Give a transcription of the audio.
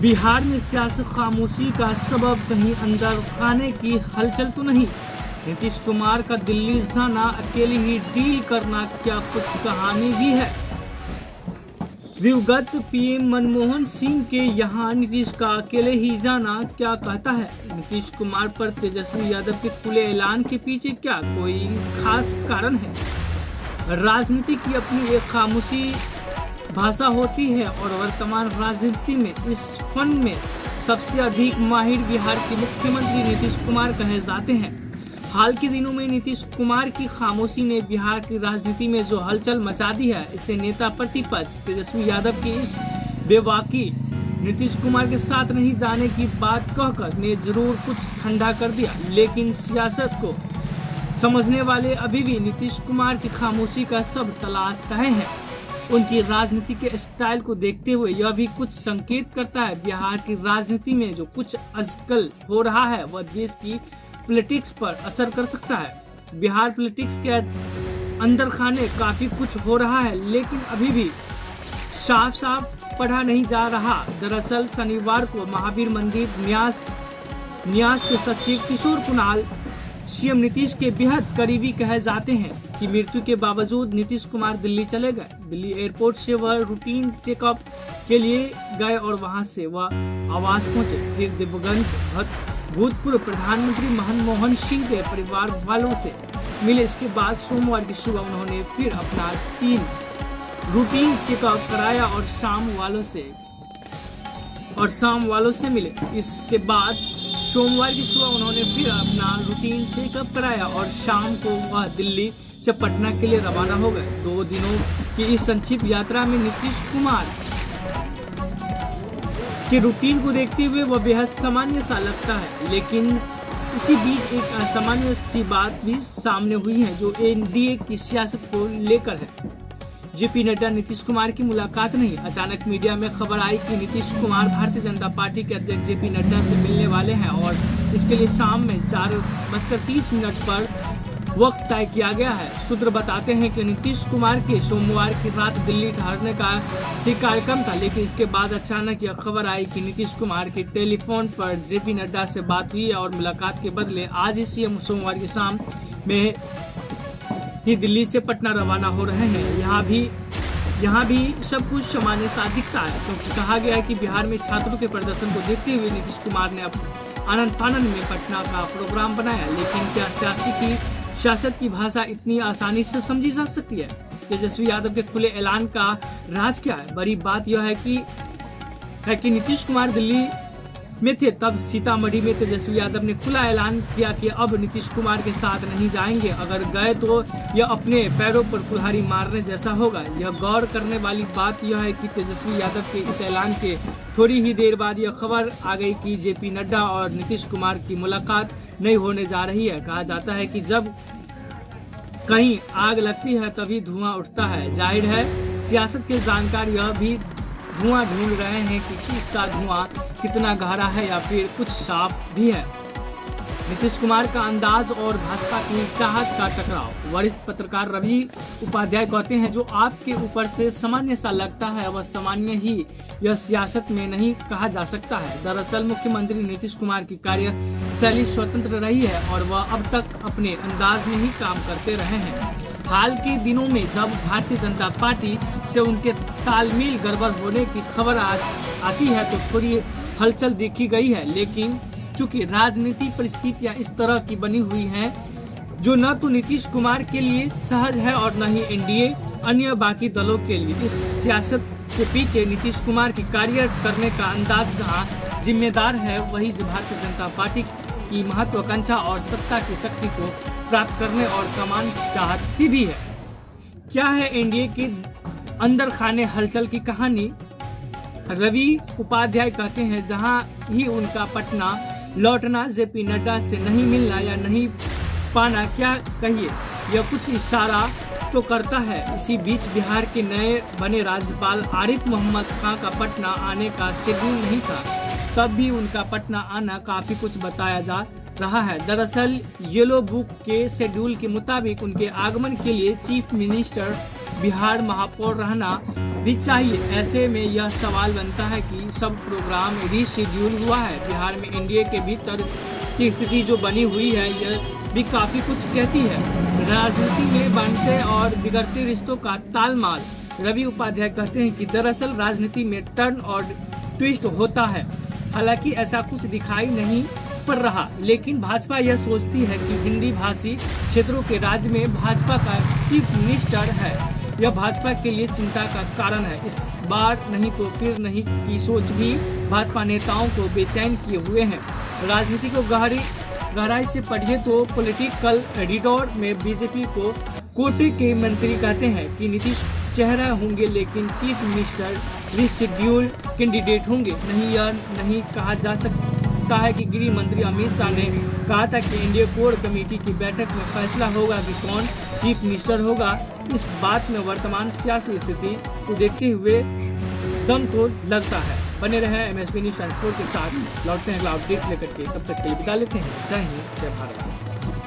बिहार में सियासी खामोशी का सबब कहीं अंदर खाने की हलचल तो नहीं। नीतीश कुमार का दिल्ली जाना, अकेले ही डील करना, क्या कुछ कहानी भी है? दिवंगत पीएम मनमोहन सिंह के यहाँ नीतीश का अकेले ही जाना क्या कहता है? नीतीश कुमार पर तेजस्वी यादव के खुले ऐलान के पीछे क्या कोई खास कारण है? राजनीति की अपनी एक खामोशी भाषा होती है और वर्तमान राजनीति में इस फन में सबसे अधिक माहिर बिहार के मुख्यमंत्री नीतीश कुमार कहे जाते हैं। हाल के दिनों में नीतीश कुमार की खामोशी ने बिहार की राजनीति में जो हलचल मचा दी है, इसे नेता प्रतिपक्ष तेजस्वी यादव की इस बेबाकी नीतीश कुमार के साथ नहीं जाने की बात कहकर ने जरूर कुछ ठंडा कर दिया। लेकिन सियासत को समझने वाले अभी भी नीतीश कुमार की खामोशी का सब तलाश रहे हैं। उनकी राजनीति के स्टाइल को देखते हुए यह भी कुछ संकेत करता है बिहार की राजनीति में जो कुछ आजकल हो रहा है वह देश की पॉलिटिक्स पर असर कर सकता है। बिहार पॉलिटिक्स के अंदर खाने काफी कुछ हो रहा है, लेकिन अभी भी साफ साफ पढ़ा नहीं जा रहा। दरअसल शनिवार को महावीर मंदिर न्यास के सचिव किशोर कुणाल सीएम नीतीश के बेहद करीबी कहे जाते हैं कि मृत्यु के बावजूद नीतीश कुमार दिल्ली चले गए। दिल्ली एयरपोर्ट से वह रूटीन चेकअप के लिए गए और वहां से वह आवास पहुंचे। फिर दिवंगत भूतपूर्व प्रधानमंत्री मनमोहन सिंह के परिवार वालों से मिले। इसके बाद सोमवार की सुबह उन्होंने फिर अपना रूटीन चेकअप कराया और शाम वालों से मिले। इसके बाद सोमवार की सुबह उन्होंने फिर अपना रूटीन चेकअप कराया और शाम को वह दिल्ली से पटना के लिए रवाना हो गए। 2 दिनों की इस संक्षिप्त यात्रा में नीतीश कुमार के रूटीन को देखते हुए वह बेहद सामान्य सा लगता है, लेकिन इसी बीच एक असामान्य सी बात भी सामने हुई है जो एनडीए की सियासत को लेकर है। जेपी नड्डा नीतीश कुमार की मुलाकात नहीं। अचानक मीडिया में खबर आई कि नीतीश कुमार भारतीय जनता पार्टी के अध्यक्ष जेपी नड्डा से मिलने वाले हैं और इसके लिए शाम में 4:30 पर वक्त तय किया गया है। सूत्र बताते हैं कि नीतीश कुमार के सोमवार की रात दिल्ली ठहरने का ही कार्यक्रम था, लेकिन इसके बाद अचानक यह खबर आई कि नीतीश कुमार की टेलीफोन पर जेपी नड्डा से बात हुई और मुलाकात के बदले आज ही सीएम सोमवार की शाम में ही दिल्ली से पटना रवाना हो रहे हैं। यहाँ भी सब कुछ सामान्य सा दिखता है, क्योंकि कहा गया है कि बिहार में छात्रों के प्रदर्शन को देखते हुए नीतीश कुमार ने आनंद फानंद में पटना का प्रोग्राम बनाया। लेकिन क्या सियासत की भाषा इतनी आसानी से समझी जा सकती है? तेजस्वी यादव के खुले ऐलान का राज क्या है? बड़ी बात यह है कि नीतीश कुमार दिल्ली में थे तब सीतामढ़ी में तेजस्वी यादव ने खुला ऐलान किया कि अब नीतीश कुमार के साथ नहीं जाएंगे। अगर गए तो यह अपने पैरों पर कुल्हाड़ी मारने जैसा होगा। यह गौर करने वाली बात यह है कि तेजस्वी यादव के इस ऐलान के थोड़ी ही देर बाद यह खबर आ गई कि जेपी नड्डा और नीतीश कुमार की मुलाकात नहीं होने जा रही है। कहा जाता है कि जब कहीं आग लगती है तभी धुआं उठता है। जाहिर है सियासत के जानकार यह भी धुआं ढूंढ रहे हैं कि इसका धुआं कितना गहरा है या फिर कुछ साफ भी है। नीतीश कुमार का अंदाज और भाजपा की चाहत का टकराव। वरिष्ठ पत्रकार रवि उपाध्याय कहते हैं जो आपके ऊपर से सामान्य सा लगता है वह सामान्य ही यह सियासत में नहीं कहा जा सकता है। दरअसल मुख्यमंत्री नीतीश कुमार की कार्यशैली स्वतंत्र रही है और वह अब तक अपने अंदाज में ही काम करते रहे हैं। हाल के दिनों में जब भारतीय जनता पार्टी से उनके तालमेल गड़बड़ होने की खबर आती है तो थोड़ी हलचल देखी गई है, लेकिन चूंकि राजनीति परिस्थितियां इस तरह की बनी हुई हैं जो न तो नीतीश कुमार के लिए सहज है और न ही एनडीए अन्य बाकी दलों के लिए। इस सियासत के पीछे नीतीश कुमार की कार्य करने का अंदाज जहां जिम्मेदार है, वही भारतीय जनता पार्टी की महत्वाकांक्षा और सत्ता की शक्ति को प्राप्त करने और कमान चाहती भी है। क्या है एनडीए के अंदर खाने हलचल की कहानी? रवि उपाध्याय कहते हैं जहां ही उनका पटना लौटना, जेपी नड्डा से नहीं मिलना या नहीं पाना, क्या कहिए, यह कुछ इशारा तो करता है। इसी बीच बिहार के नए बने राज्यपाल आरिफ मोहम्मद खान का पटना आने का शेड्यूल नहीं था, तब भी उनका पटना आना काफी कुछ बताया जा रहा है। दरअसल येलो बुक के शेड्यूल के मुताबिक उनके आगमन के लिए चीफ मिनिस्टर, बिहार महापौर रहना भी चाहिए। ऐसे में यह सवाल बनता है कि सब प्रोग्राम रीशेड्यूल हुआ है। बिहार में एनडीए के भीतर की स्थिति जो बनी हुई है यह भी काफी कुछ कहती है। राजनीति में बनते और बिगड़ते रिश्तों का तालमाल। रवि उपाध्याय कहते हैं कि दरअसल राजनीति में टर्न और ट्विस्ट होता है। हालांकि ऐसा कुछ दिखाई नहीं पड़ रहा, लेकिन भाजपा यह सोचती है कि हिंदी भाषी क्षेत्रों के राज्य में भाजपा का चीफ मिनिस्टर है। यह भाजपा के लिए चिंता का कारण है। इस बार नहीं तो फिर नहीं की सोच भी भाजपा नेताओं को बेचैन किए हुए हैं। राजनीति को गहराई से पढ़िए तो पॉलिटिकल एडिटर में बीजेपी को कोटे के मंत्री कहते हैं कि नीतीश चेहरा होंगे लेकिन चीफ मिनिस्टर रीशेड्यूल कैंडिडेट होंगे। यह नहीं कहा जा सकता है कि गृह मंत्री अमित शाह ने कहा था कि एनडीए कोर कमेटी की बैठक में फैसला होगा कि कौन चीफ मिनिस्टर होगा। इस बात में वर्तमान सियासी स्थिति को देखते हुए दम तो लगता है। बने रहे MSP न्यूज़ 24 के साथ। लौटते हैं अगला अपडेट लेकर के, तब तक के लिए बिता लेते हैं। जय हिंद, जय भारत।